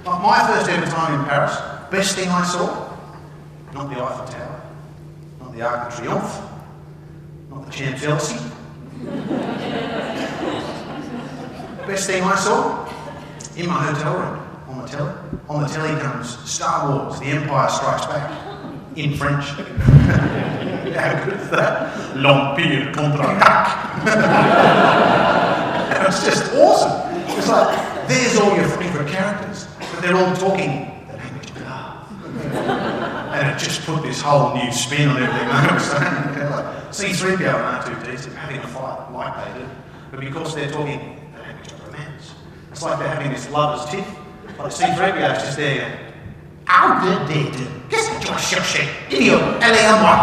Like my first ever time in Paris, best thing I saw, not the Eiffel Tower, not the Arc de Triomphe, not the Champs-Elysees. Best thing I saw, in my hotel room, on the telly comes Star Wars, The Empire Strikes Back, in French. How good is that? L'Empire contre-attaque. It's just awesome. It's like, there's all your favourite characters, but they're all talking the language of love. And it just put this whole new spin on everything I was saying. You know, like C-3PO and R2-D2 having a fight like they do, but because they're talking the language of romance. It's like they're having this lover's tiff. Like C-3PO's just there. R2-D2, qu'est-ce que tu vas chercher? Idiot, allez à moi.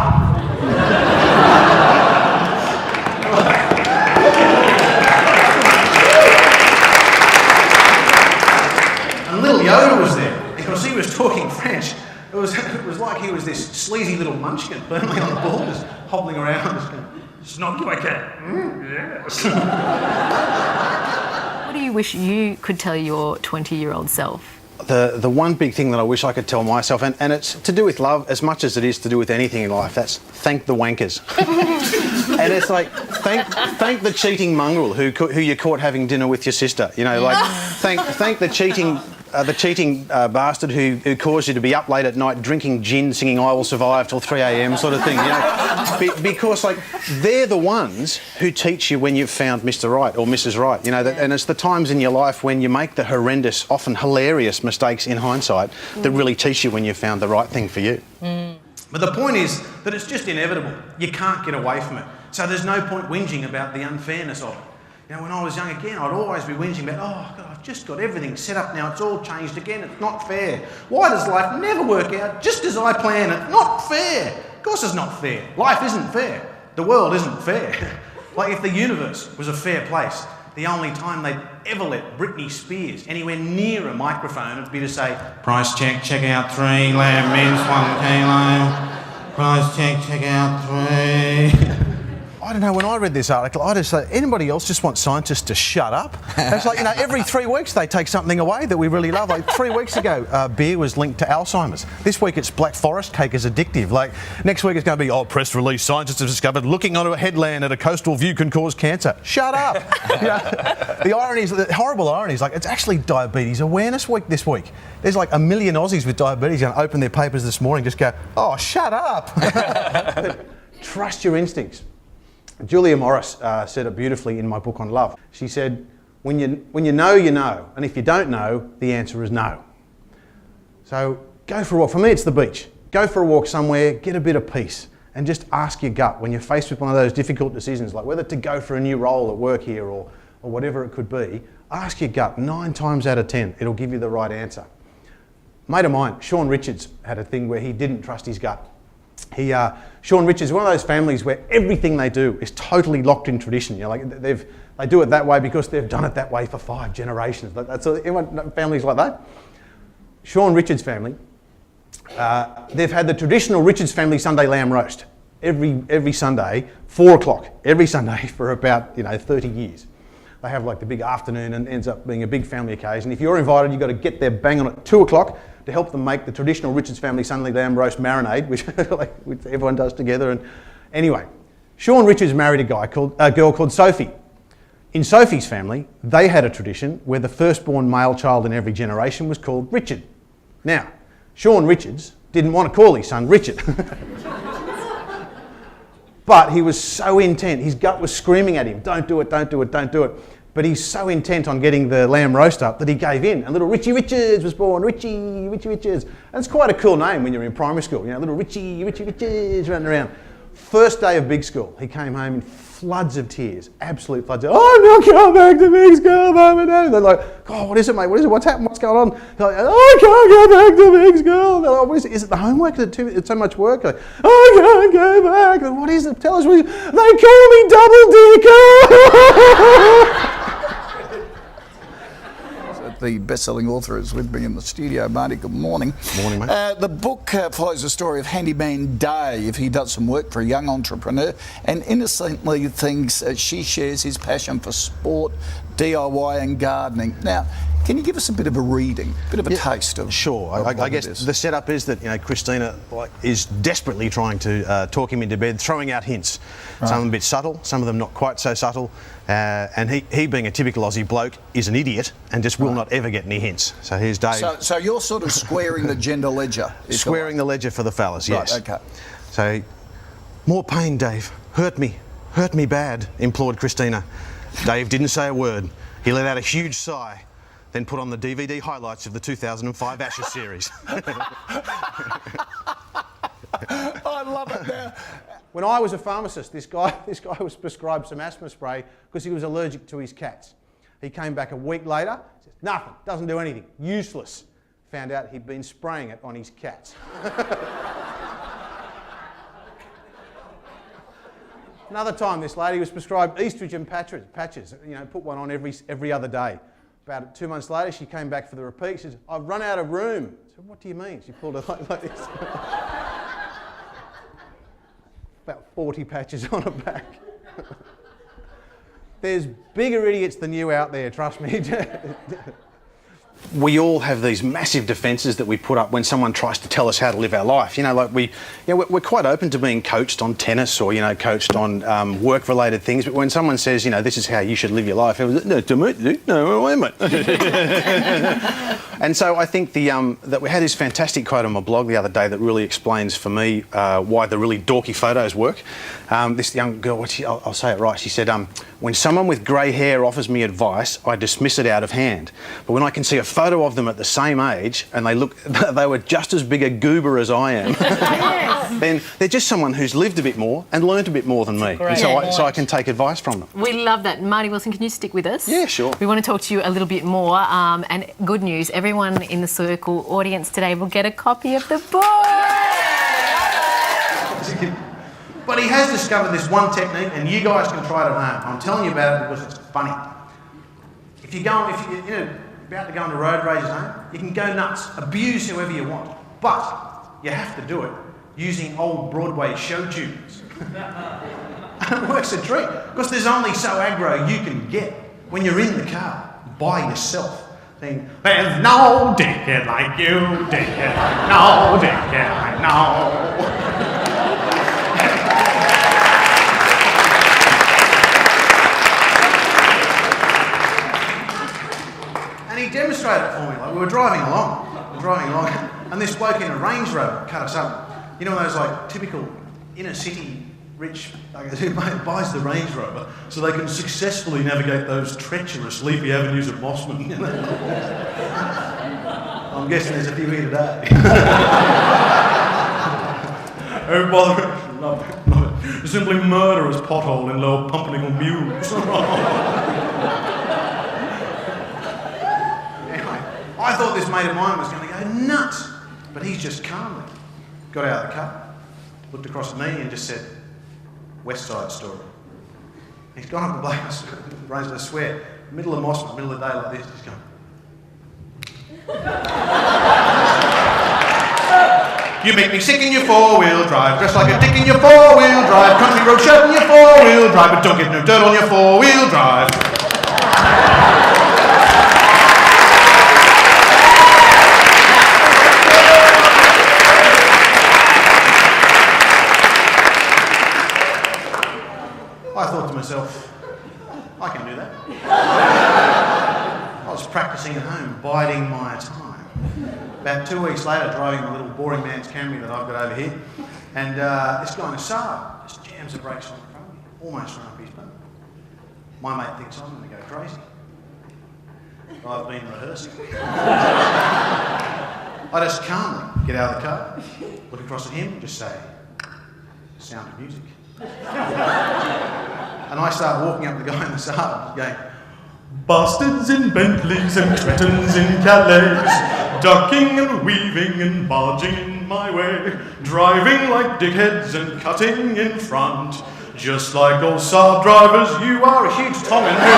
And little Yoda was there, because he was talking French. It was like he was this sleazy little munchkin, firmly on the ball, just hobbling around. It's not like that. Yes. What do you wish you could tell your 20-year-old self? The one big thing that I wish I could tell myself, and it's to do with love as much as it is to do with anything in life, that's thank the wankers. And it's like, thank the cheating mongrel who you caught having dinner with your sister. You know, like, thank the cheating bastard who caused you to be up late at night drinking gin, singing I Will Survive till 3 a.m. sort of thing, you know. Because, like, they're the ones who teach you when you've found Mr. Right or Mrs. Right, you know, and it's the times in your life when you make the horrendous, often hilarious mistakes in hindsight that really teach you when you've found the right thing for you. But the point is that it's just inevitable. You can't get away from it. So there's no point whinging about the unfairness of it. You know, when I was young again, I'd always be whinging about, oh, God, I've just got everything set up now. It's all changed again. It's not fair. Why does life never work out just as I plan it? Not fair. Of course it's not fair. Life isn't fair. The world isn't fair. Like, if the universe was a fair place, the only time they'd ever let Britney Spears anywhere near a microphone would be to say, price check out 3, lamb mince 1 kilo. Price check out 3. I don't know, when I read this article, I just thought, anybody else just want scientists to shut up? It's like, you know, every 3 weeks they take something away that we really love. Like 3 weeks ago, beer was linked to Alzheimer's. This week it's Black Forest cake is addictive. Like, next week it's going to be, press release, scientists have discovered looking onto a headland at a coastal view can cause cancer. Shut up! You know, the horrible irony is, like, it's actually Diabetes Awareness Week this week. There's like 1 million Aussies with diabetes going to open their papers this morning, just go, oh, shut up! Trust your instincts. Julia Morris said it beautifully in my book on love. She said, when you know, you know, and if you don't know, the answer is no. So go for a walk. For me, it's the beach. Go for a walk somewhere, get a bit of peace, and just ask your gut when you're faced with one of those difficult decisions, like whether to go for a new role at work here or whatever it could be. Ask your gut. 9 times out of 10, it'll give you the right answer. A mate of mine, Sean Richards, had a thing where he didn't trust his gut. Sean Richards is one of those families where everything they do is totally locked in tradition. You know, like they do it that way because they've done it that way for 5 generations. That's everyone, families like that. Sean Richards' family, they've had the traditional Richards family Sunday lamb roast every Sunday, 4 o'clock every Sunday for about 30 years. They have like the big afternoon and ends up being a big family occasion. If you're invited, you've got to get there bang on at 2 o'clock to help them make the traditional Richards family Sunday lamb roast marinade, which everyone does together. And anyway, Sean Richards married a girl called Sophie. In Sophie's family, they had a tradition where the firstborn male child in every generation was called Richard. Now, Sean Richards didn't want to call his son Richard. But he was so intent, his gut was screaming at him, don't do it, don't do it, don't do it. But he's so intent on getting the lamb roast up that he gave in. And little Richie Richards was born, Richie Richards. And it's quite a cool name when you're in primary school, little Richie Richards running around. First day of big school, he came home in floods of tears, absolute floods. I'm not going back to big school, Mum and Dad. They're like, God, what is it, mate? What is it? What's happened? What's going on? They're like, I can't go back to big school. They're like, what is it? Is it the homework? It's so much work. Like, I can't go back. Like, what is it? Tell us what it is. They call me Double Dicker. The best-selling author is with me in the studio. Marty, good morning. Morning, mate. The book follows the story of Handyman Dave. He does some work for a young entrepreneur and innocently thinks she shares his passion for sport, DIY and gardening. Now, Can you give us a bit of a reading, a bit of a taste of? Sure. of I what guess it is? the setup is that Christina is desperately trying to talk him into bed, throwing out hints. Some of them a bit subtle, some of them not quite so subtle. And he being a typical Aussie bloke, is an idiot and just will not ever get any hints. So here's Dave. So you're sort of squaring the gender ledger. Squaring the ledger for the fellas, yes. Right, okay. So, more pain, Dave. Hurt me bad, implored Christina. Dave didn't say a word. He let out a huge sigh, then put on the DVD highlights of the 2005 Ashes series. I love it now. When I was a pharmacist, this guy was prescribed some asthma spray because he was allergic to his cats. He came back a week later, says, nothing, doesn't do anything, useless. Found out he'd been spraying it on his cats. Another time, this lady was prescribed estrogen patches, put one on every other day. About 2 months later, she came back for the repeat. She says, I've run out of room. I said, what do you mean? She pulled it like this. About 40 patches on her back. There's bigger idiots than you out there, trust me. We all have these massive defences that we put up when someone tries to tell us how to live our life. We're quite open to being coached on tennis or, coached on work-related things. But when someone says, this is how you should live your life, no, wait a minute. And so I think that we had this fantastic quote on my blog the other day that really explains for me why the really dorky photos work. This young girl, I'll say it right, she said, when someone with grey hair offers me advice, I dismiss it out of hand. But when I can see a photo of them at the same age and they were just as big a goober as I am, then they're just someone who's lived a bit more and learnt a bit more than me. And so I can take advice from them. We love that. Marty Wilson, can you stick with us? Yeah, sure. We want to talk to you a little bit more. And good news, everyone in the Circle audience today will get a copy of the book. But he has discovered this one technique, and you guys can try it at home. I'm telling you about it because it's funny. If you're about to go on a road rage home, you can go nuts, abuse whoever you want, but you have to do it using old Broadway show tunes. And it works a treat, because there's only so aggro you can get when you're in the car by yourself. Saying, there's no dickhead like you, dickhead like no dickhead like no. And he demonstrated it for me. We were driving along, and this bloke in a Range Rover cut us up. Those typical inner city rich who buys the Range Rover so they can successfully navigate those treacherous leafy avenues of Mossman. I'm guessing there's a few here today. Oh bother, love it. Simply murderous pothole in Lower Pumpernickel Mews. I thought this mate of mine was going to go nuts, but he's just calmly got out of the car, looked across at me and just said, West Side Story. He's gone up the blaze, I swear, middle of Mossman, middle of the day like this, he's going. You make me sick in your four-wheel drive, dressed like a dick in your four-wheel drive, country road shirt in your four-wheel drive, but don't get no dirt on your four-wheel drive. I thought to myself, I can do that. I was practising at home, biding my time. About 2 weeks later, driving the little boring man's Camry that I've got over here, and this guy in a Saab just jams the brakes on in front of me, almost run up his butt. My mate thinks I'm going to go crazy. I've been rehearsing. I just calmly get out of the car, look across at him, and just say, Sound of Music. And I start walking up the guy in the Saab, going, bastards in Bentleys and cretins in Calais, ducking and weaving and barging in my way, driving like dickheads and cutting in front. Just like old Saab drivers, you are a huge Tongan who...